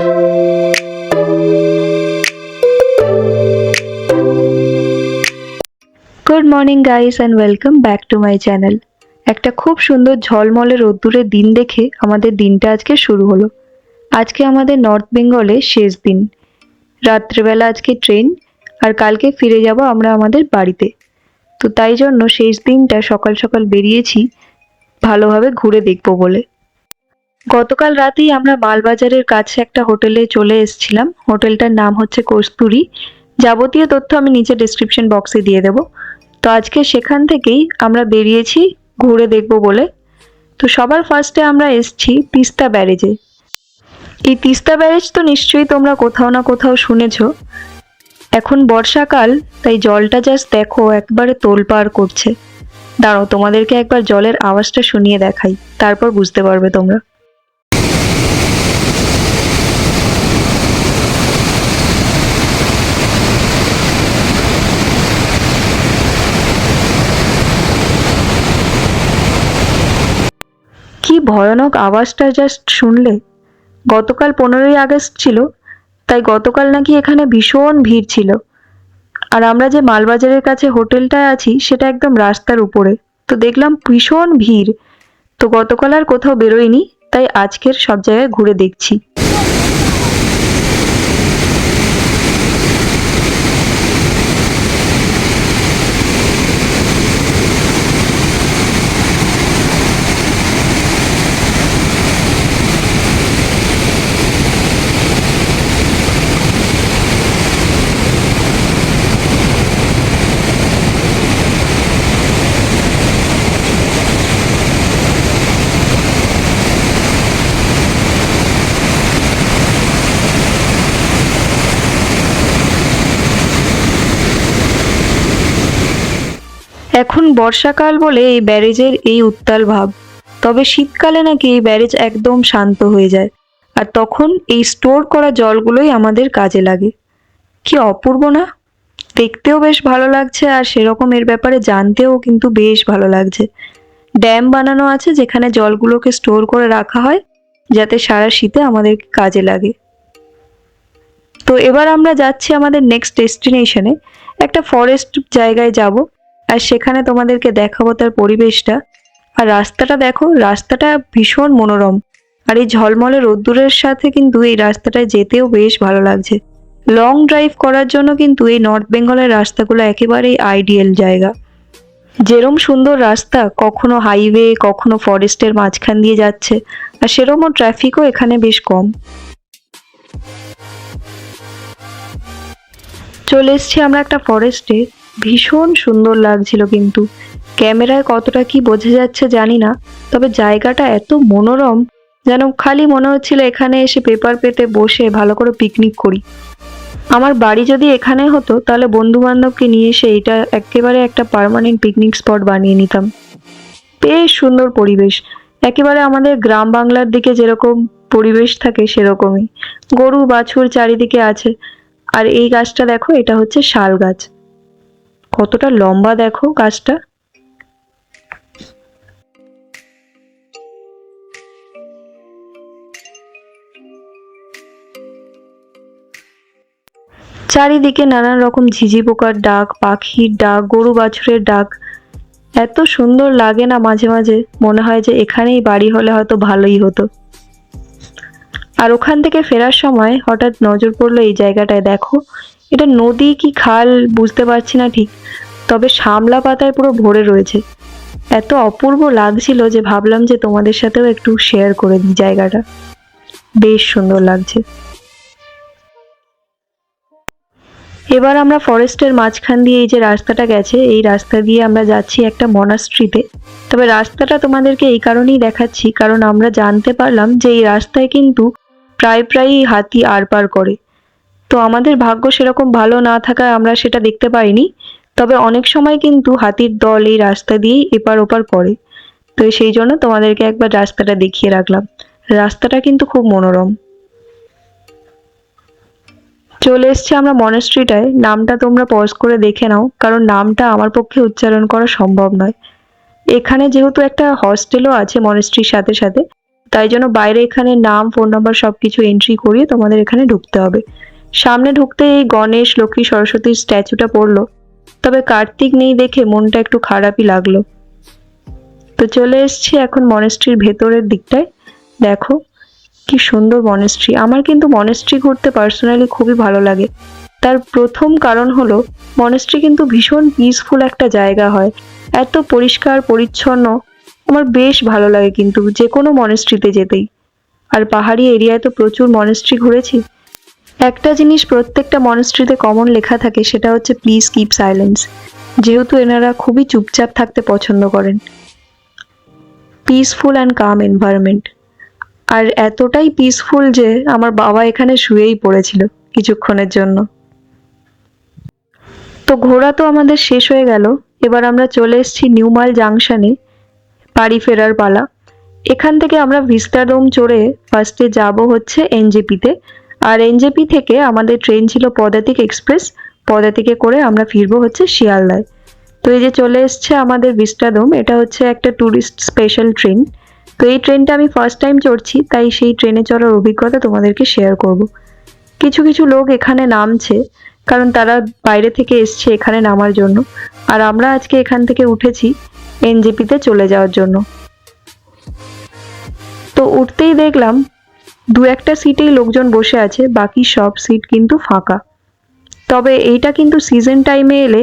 Good morning guys and welcome back to my channel. একটা খুব সুন্দর ঝলমলে রোদ্দুরের দিন দেখে আমাদের দিনটা আজকে শুরু হলো। আজকে আমাদের নর্থ বেঙ্গলে শেষ দিন, রাত্রেবেলা আজকে ট্রেন, আর কালকে ফিরে যাব আমরা আমাদের বাড়িতে। তো তাই জন্য শেষ দিনটা সকাল সকাল বেরিয়েছি ভালোভাবে ঘুরে দেখবো বলে। গতকাল রাতেই আমরা মালবাজারের কাছে একটা হোটেলে চলে এসেছিলাম। হোটেলটার নাম হচ্ছে কস্তুরী। যাবতীয় তথ্য আমি নিচে ডেসক্রিপশন বক্সে দিয়ে দেবো। তো আজকে সেখান থেকেই আমরা বেরিয়েছি ঘুরে দেখব বলে। তো সবার ফার্স্টে আমরা এসছি তিস্তা ব্যারেজে। এই তিস্তা ব্যারেজ তো নিশ্চয়ই তোমরা কোথাও না কোথাও শুনেছো। এখন বর্ষাকাল, তাই জলটা জাস্ট দেখো একবারে তোলপাড় করছে। দাঁড়াও তোমাদেরকে একবার জলের আওয়াজটা শুনিয়ে দেখাই, তারপর বুঝতে পারবে তোমরা। কি ভয়ানক আওয়াজটা জাস্ট শুনলে। গতকাল 15ই আগস্ট ছিল, তাই গতকাল নাকি এখানে ভীষণ ভিড় ছিল। আর আমরা যে মালবাজারের কাছে হোটেলটায় আছি সেটা একদম রাস্তার উপরে, তো দেখলাম ভীষণ ভিড়। তো গতকাল আর কোথাও বেরোয়নি, তাই আজকের সব জায়গায় ঘুরে দেখছি। এখন বর্ষাকাল বলে এই ব্যারেজের এই উত্তাল ভাব, তবে শীতকালে নাকি এই ব্যারেজ একদম শান্ত হয়ে যায়, আর তখন এই স্টোর করা জলগুলোই আমাদের কাজে লাগে। কি অপূর্ব না? দেখতেও বেশ ভালো লাগছে, আর সেরকম এর ব্যাপারে জানতেও কিন্তু বেশ ভালো লাগছে। ড্যাম বানানো আছে যেখানে জলগুলোকে স্টোর করে রাখা হয়, যাতে সারা শীতে আমাদের কাজে লাগে। তো এবার আমরা যাচ্ছি আমাদের নেক্সট ডেস্টিনেশনে, একটা ফরেস্ট জায়গায় যাব, আর সেখানে তোমাদেরকে দেখাবো তার পরিবেশটা। আর রাস্তাটা দেখো, রাস্তাটা ভীষণ মনোরম, আর এই ঝলমলে রোদ্দুরের সাথে কিন্তু এই রাস্তাটায় যেতেও বেশ ভালো লাগছে। লং ড্রাইভ করার জন্য কিন্তু এই নর্থ বেঙ্গলের রাস্তাগুলো একেবারেই আইডিয়াল জায়গা। যেরম সুন্দর রাস্তা, কখনো হাইওয়ে কখনো ফরেস্টের মাঝখান দিয়ে যাচ্ছে, আর সেরকমও ট্রাফিকও এখানে বেশ কম। চলে এসছি আমরা একটা ফরেস্টে। ভীষণ সুন্দর লাগছিল, কিন্তু ক্যামেরায় কতটা কি বোঝা যাচ্ছে জানি না, তবে জায়গাটা এত মনোরম, যেন খালি মনে হচ্ছিল এখানে এসে পেপার পেতে বসে ভালো করে পিকনিক করি। আমার বাড়ি যদি এখানে হতো তাহলে বন্ধু বান্ধবকে নিয়ে এসে এটা একেবারে একটা পার্মানেন্ট পিকনিক স্পট বানিয়ে নিতাম। বেশ সুন্দর পরিবেশ, একেবারে আমাদের গ্রাম বাংলার দিকে যেরকম পরিবেশ থাকে সেরকমই। গরু বাছুর চারিদিকে আছে। আর এই গাছটা দেখো, এটা হচ্ছে শাল গাছ। কতটা লম্বা দেখো গাছটা। চারিদিকে নানান রকম ঝিঝি পোকার ডাক, পাখির ডাক, গরু বাছুরের ডাক। এত সুন্দর লাগে না, মাঝে মাঝে মনে হয় যে এখানেই বাড়ি হলে হয়তো ভালোই হতো। আর ওখান থেকে ফেরার সময় হঠাৎ নজর পড়লো এই জায়গাটায়, দেখো এটা নদী কি খাল বুঝতে পারছি না ঠিক, তবে শামলা পাতায় পুরো ভরে রয়েছে। এত অপূর্ব লাগছিল যে ভাবলাম যে তোমাদের সাথেও একটু শেয়ার করে দিই জায়গাটা। বেশ সুন্দর লাগছে। এবার আমরা ফরেস্টের মাঝখান দিয়ে এই যে রাস্তাটা গেছে, এই রাস্তা দিয়ে আমরা যাচ্ছি একটা মনাস্ট্রিতে। তবে রাস্তাটা তোমাদেরকে এই কারণেই দেখাচ্ছি কারণ আমরা জানতে পারলাম যে এই রাস্তায় কিন্তু প্রায়ই হাতি আরপার করে। তো আমাদের ভাগ্য সেরকম ভালো না থাকায় আমরা সেটা দেখতে পাইনি, তবে অনেক সময় কিন্তু হাতির দল এই রাস্তা দিয়েই এপার ওপার করে। তো সেই জন্য তোমাদেরকে একবার রাস্তাটা দেখিয়ে রাখলাম। রাস্তাটা কিন্তু খুব মনোরম। চলে এসছি আমরা মনাস্ট্রিটায়। নামটা তোমরা পজ করে দেখে নাও, কারণ নামটা আমার পক্ষে উচ্চারণ করা সম্ভব নয়। এখানে যেহেতু একটা হস্টেলও আছে মনাস্ট্রির সাথে সাথে, তাই জন্য বাইরে এখানে নাম, ফোন নাম্বার সবকিছু এন্ট্রি করিয়ে তোমাদের এখানে ঢুকতে হবে। সামনে ঢুকতে এই গণেশ, লক্ষ্মী, সরস্বতীর স্ট্যাচুটা পড়লো, তবে কার্তিক নেই দেখে মনটা একটু খারাপই লাগলো। তো চলে এসছি এখন মনেস্ট্রির ভেতরের দিকটায়। দেখো কি সুন্দর মনেস্ট্রি। আমার কিন্তু মনেস্ট্রি ঘুরতে পার্সোনালি খুবই ভালো লাগে। তার প্রথম কারণ হলো মনেস্ট্রি কিন্তু ভীষণ পিসফুল একটা জায়গা হয়, এত পরিষ্কার পরিচ্ছন্ন, আমার বেশ ভালো লাগে কিন্তু যে কোনো মনেস্ট্রিতে যেতেই। আর পাহাড়ি এরিয়ায় তো প্রচুর মনেস্ট্রি ঘুরেছি। একটা জিনিস প্রত্যেকটা মনেস্ট্রিতে কমন লেখা থাকে, সেটা হচ্ছে প্লিজ কিপ সাইলেন্স, যেহেতু এনারা খুবই চুপচাপ থাকতে পছন্দ করেন। Peaceful and calm environment. আর এতটাই পিসফুল যে আমার বাবা এখানে শুয়েই পড়েছিল কিছুক্ষণের জন্য। তো ঘোরা তো আমাদের শেষ হয়ে গেল, এবার আমরা চলে এসেছি নিউমাল জাংশনে, বাড়ি ফেরার পালা। এখান থেকে আমরা ভিস্টাডোম চড়ে ফার্স্টে যাব হচ্ছে এনজেপিতে, আর এনজেপি থেকে আমাদের ট্রেন ছিল পদাতিক এক্সপ্রেস, পদাতিকে করে আমরা ফিরবো হচ্ছে শিয়ালদায়। তো এই যে চলে এসছে আমাদের ভিস্টাডোম, এটা হচ্ছে একটা ট্যুরিস্ট স্পেশাল ট্রেন। তো এই ট্রেনটা আমি ফার্স্ট টাইম চড়ছি, তাই সেই ট্রেনে চড়ার অভিজ্ঞতা তোমাদেরকে শেয়ার করব। কিছু কিছু লোক এখানে নামছে, কারণ তারা বাইরে থেকে এসছে এখানে নামার জন্য, আর আমরা আজকে এখান থেকে উঠেছি এনজেপিতে চলে যাওয়ার জন্য। তো উঠতেই দেখলাম দু একটা সিটেই লোকজন বসে আছে, বাকি সব সিট কিন্তু ফাঁকা। তবে এইটা কিন্তু সিজন টাইমে এলে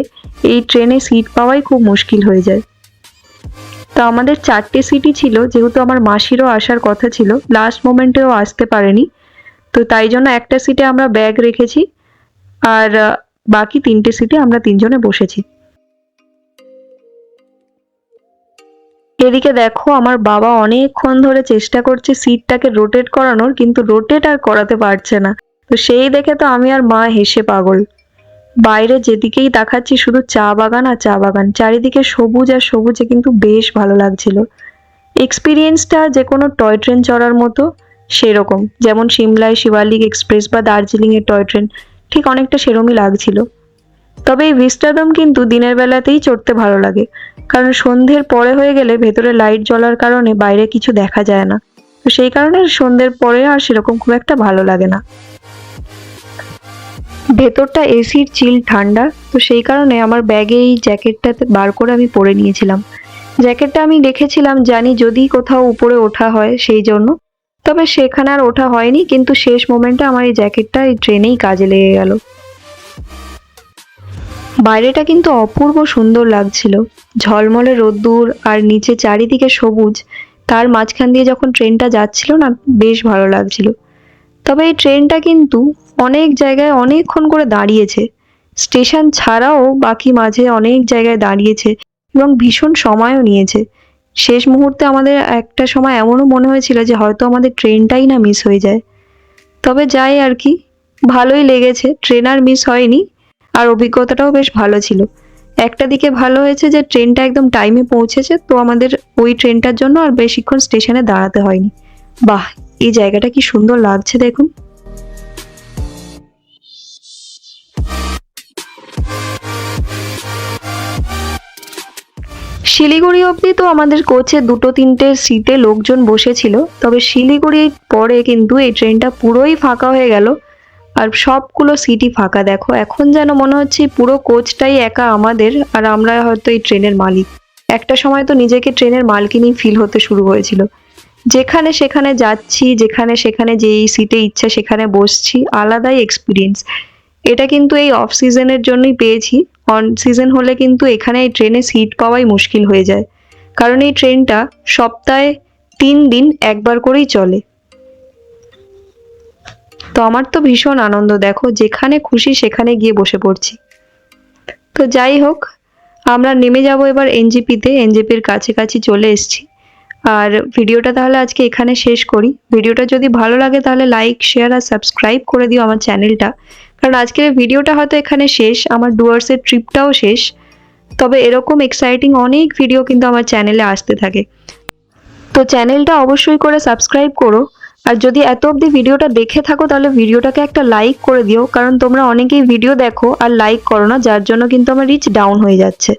এই ট্রেনে সিট পাওয়াই খুব মুশকিল হয়ে যায়। তো আমাদের 4টে সিটই ছিল, যেহেতু আমার মাসিরও আসার কথা ছিল, লাস্ট মোমেন্টেও আসতে পারেনি, তো তাই জন্য একটা সিটে আমরা ব্যাগ রেখেছি, আর বাকি 3টে সিটে আমরা 3জনে বসেছি। এদিকে দেখো আমার বাবা অনেকক্ষণ ধরে চেষ্টা করছে সিটটাকে রোটেট করানোর, কিন্তু রোটেট আর করাতে পারছে না। তো সেই দেখে তো আমি আর মা হেসে পাগল। বাইরে যেদিকেই তাকাচ্ছি শুধু চা বাগান আর চা বাগান, চারিদিকে সবুজ আর সবুজে, কিন্তু বেশ ভালো লাগছিল। এক্সপিরিয়েন্সটা যে কোনো টয় ট্রেন চড়ার মতো সেরকম, যেমন সিমলায় শিবালিক এক্সপ্রেস বা দার্জিলিংয়ের টয় ট্রেন, ঠিক অনেকটা সেরমই লাগছিল। তবে এই ভিস্টাডোম কিন্তু দিনের বেলাতেই চড়তে ভালো লাগে, কারণ সন্ধ্যের পরে হয়ে গেলে ভেতরে লাইট জ্বলার কারণে বাইরে কিছু দেখা যায় না, তো সেই কারণে সন্ধ্যের পরে আর সেরকম খুব একটা ভালো লাগে না। ভেতরটা এসির চিল ঠান্ডা, তো সেই কারণে আমার ব্যাগে এই জ্যাকেটটাতে বার করে আমি পরে নিয়েছিলাম। জ্যাকেটটা আমি রেখেছিলাম জানি যদি কোথাও উপরে ওঠা হয় সেই জন্য, তবে সেখানে আর ওঠা হয়নি, কিন্তু শেষ মোমেন্টে আমার এই জ্যাকেটটা এই ট্রেনেই কাজে লেগে গেল। বাইরেটা কিন্তু অপূর্ব সুন্দর লাগছিল, ঝলমলে রোদ্দুর আর নিচে চারিদিকে সবুজ, তার মাঝখান দিয়ে যখন ট্রেনটা যাচ্ছিল না, বেশ ভালো লাগছিল। তবে এই ট্রেনটা কিন্তু অনেক জায়গায় অনেকক্ষণ করে দাঁড়িয়েছে, স্টেশন ছাড়াও বাকি মাঝে অনেক জায়গায় দাঁড়িয়েছে এবং ভীষণ সময়ও নিয়েছে। শেষ মুহূর্তে আমাদের একটা সময় এমনও মনে হয়েছিল যে হয়তো আমাদের ট্রেনটাই না মিস হয়ে যায়। তবে যাই আর কি, ভালোই লেগেছে, ট্রেন আর মিস হয়নি, আর অভিজ্ঞতাটাও বেশ ভালো ছিল। একটা দিকে ভালো হয়েছে যে ট্রেনটা একদম টাইমে পৌঁছেছে, তো আমাদের ওই ট্রেনটার জন্য আর বেশিক্ষণ স্টেশনে দাঁড়াতে হয়নি। বাহ, এই জায়গাটা কি সুন্দর লাগছে দেখুন। শিলিগুড়ি অবধি তো আমাদের কোচে 2-3টে সিটে লোকজন বসেছিল, তবে শিলিগুড়ির পরে কিন্তু এই ট্রেনটা পুরোই ফাঁকা হয়ে গেল, আর সবগুলো সিটই ফাঁকা। দেখো এখন যেন মনে হচ্ছে পুরো কোচটাই একা আমাদের, আর আমরা হয়তো এই ট্রেনের মালিক। একটা সময় তো নিজেকে ট্রেনের মালকিনই ফিল হতে শুরু হয়েছিল, যেখানে সেখানে যাচ্ছি, যেখানে সেখানে যেই সিটে ইচ্ছা সেখানে বসছি, আলাদাই এক্সপিরিয়েন্স। এটা কিন্তু এই অফ সিজনের জন্যই পেয়েছি, অন সিজন হলে কিন্তু এখানে এই ট্রেনে সিট পাওয়াই মুশকিল হয়ে যায়, কারণ এই ট্রেনটা সপ্তাহে 3 দিন একবার করেই চলে। তো আমার তো ভীষণ আনন্দ, দেখো যেখানে খুশি সেখানে গিয়ে বসে পড়ছি। তো যাই হোক, আমরা নেমে যাব এবার এনজেপিতে, এনজেপির কাছাকাছি চলে এসেছি। আর ভিডিওটা তাহলে আজকে এখানে শেষ করি। ভিডিওটা যদি ভালো লাগে তাহলে লাইক, শেয়ার আর সাবস্ক্রাইব করে দিও আমার চ্যানেলটা, কারণ আজকের ভিডিওটা হয়তো এখানে শেষ, আমার ডুয়ার্সের ট্রিপটাও শেষ, তবে এরকম এক্সাইটিং অনেক ভিডিও কিন্তু আমার চ্যানেলে আসতে থাকে। তো চ্যানেলটা অবশ্যই করে সাবস্ক্রাইব করো, আর যদি এত অবধি ভিডিওটা দেখে থাকো তাহলে ভিডিওটাকে একটা লাইক করে দিও, কারণ তোমরা অনেকেই ভিডিও দেখো আর লাইক করো না, যার জন্য কিন্তু আমার রিচ ডাউন হয়ে যাচ্ছে।